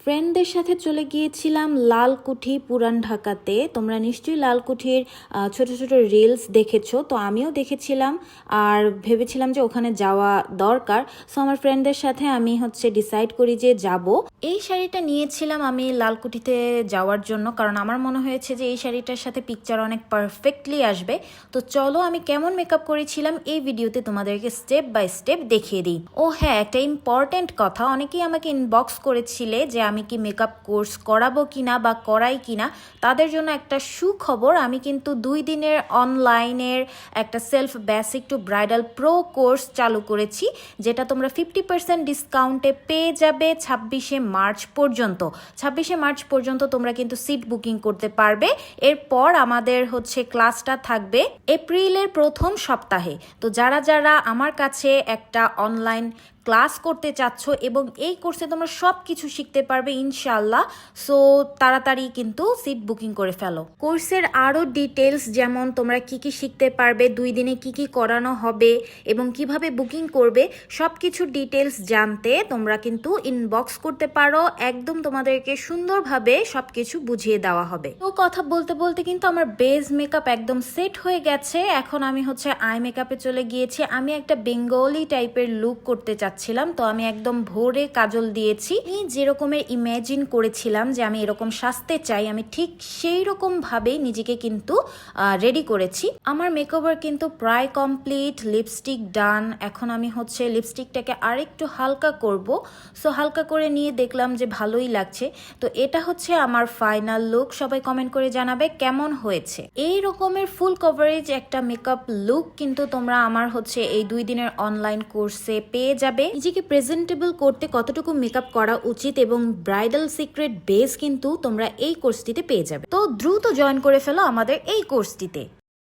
ফ্রেন্ডদের সাথে চলে গিয়েছিলাম লালকুঠি পুরান ঢাকাতে। তোমরা নিশ্চয়ই লালকুঠির ছোট ছোট রিলস দেখেছো, তো আমিও দেখেছিলাম আর ভেবেছিলাম যে ওখানে যাওয়া দরকার। সো আমার ফ্রেন্ডদের সাথে আমি ডিসাইড করি যে যাব। এই শাড়িটা নিয়েছিলাম আমি লালকুঠিতে যাওয়ার জন্য, কারণ আমার মনে হয়েছে যে এই শাড়িটার সাথে পিকচার অনেক পারফেক্টলি আসবে। তো চলো আমি কেমন মেকআপ করেছিলাম এই ভিডিওতে তোমাদেরকে স্টেপ বাই স্টেপ দেখিয়ে দিই। ও হ্যাঁ, একটা ইম্পর্টেন্ট কথা, অনেকেই আমাকে ইনবক্স করেছিলে যে আমি কি মেকআপ কোর্স করাবো কিনা বা করাই কিনা। তাদের জন্য একটা সুখবর, আমি কিন্তু 2 দিনের অনলাইনের একটা self basic to bridal pro course চালু করেছি, যেটা তোমরা 50% ডিসকাউন্টে পেয়ে যাবে 26শে মার্চ পর্যন্ত। 26শে মার্চ পর্যন্ত তোমরা কিন্তু সিট বুকিং করতে পারবে। এরপর আমাদের ক্লাসটা থাকবে এপ্রিলের প্রথম সপ্তাহে। তো যারা যারা আমার কাছে একটা অনলাইন ক্লাস করতে চাচ্ছ এবং এই কোর্সে তোমরা সব কিছু শিখতে পারবে ইনশাল্লাহ, সো তাড়াতাড়ি কিন্তু সিট বুকিং করে ফেলো। কোর্সের আরও ডিটেলস, যেমন তোমরা কি কি শিখতে পারবে, 2 দিনে কি কি করানো হবে এবং কিভাবে বুকিং করবে, সব কিছু ডিটেলস জানতে তোমরা কিন্তু ইনবক্স করতে পারো। একদম তোমাদেরকে সুন্দরভাবে সব কিছু বুঝিয়ে দেওয়া হবে। তো কথা বলতে বলতে কিন্তু আমার বেস মেকআপ একদম সেট হয়ে গেছে। এখন আমি আই মেকআপে চলে গিয়েছি। আমি একটা বেঙ্গলি টাইপের লুক করতে চাচ্ছিলাম, তো আমি একদম ভোরে কাজল দিয়েছি। আমি যেরকমের ইমাজিন করেছিলাম যে আমি এরকম সাজতে চাই, আমি ঠিক সেই রকম ভাবেই নিজেকে কিন্তু রেডি করেছি। আমার মেকওভার কিন্তু প্রায় কমপ্লিট, লিপস্টিক ডান। এখন আমি লিপস্টিকটাকে আরেকটু হালকা করব। সো হালকা করে নিয়ে দেখলাম যে ভালোই লাগছে। তো এটা আমার ফাইনাল লুক। সবাই কমেন্ট করে জানাবে কেমন হয়েছে। এই রকমের ফুল কভারেজ একটা মেকআপ লুক কিন্তু তোমরা আমার এই 2 দিনের অনলাইন কোর্সে পেয়ে যাবে। নিজেকে প্রেজেন্টেবল করতে কতটুকু মেকআপ করা উচিত এবং ব্রাইডাল সিক্রেট বেস কিন্তু তোমরা এই কোর্সটিতে পেয়ে যাবে। তো দ্রুত জয়েন করে ফেলো আমাদের এই কোর্সটিতে।